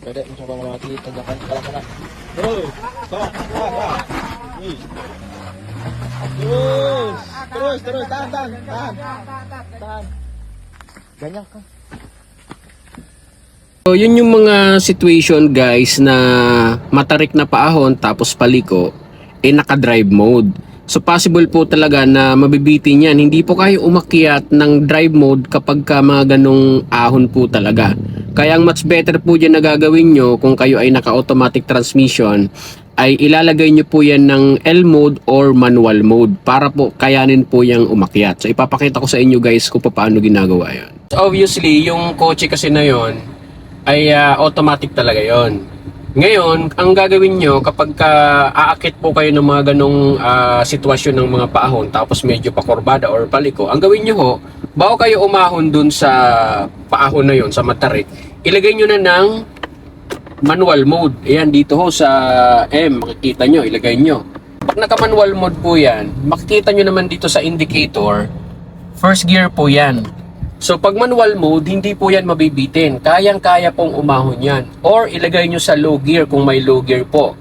Pwede, masuk ka mga kita. Tanyakan ka lang ka na. Terus. Terus. Tahan. Ganyan ka. So yun yung mga situation guys na matarik na paahon tapos paliko naka-drive mode. So possible po talaga na mabibitin yan. Hindi po kayo umakyat ng drive mode kapag ka mga ganong ahon po talaga. Kaya ang much better po dyan na gagawin nyo kung kayo ay naka-automatic transmission ay ilalagay nyo po yan ng L mode or manual mode para po kayanin po yung umakyat. So ipapakita ko sa inyo guys kung paano ginagawa yan. So obviously yung kotse kasi na yon ay automatic talaga yon. Ngayon, ang gagawin nyo kapag aakit po kayo ng mga ganong sitwasyon ng mga paahon tapos medyo pakurbada or paliko, ang gawin nyo ho, bago kayo umahon dun sa paahon na yon sa matarik, ilagay nyo na ng manual mode. Ayan, dito ho sa M, makikita nyo, ilagay nyo. Pag naka-manual mode po yan, makikita nyo naman dito sa indicator, first gear po yan. So pag manual mode, hindi po yan mabibitin. Kayang-kaya pong umahon yan. Or ilagay nyo sa low gear kung may low gear po.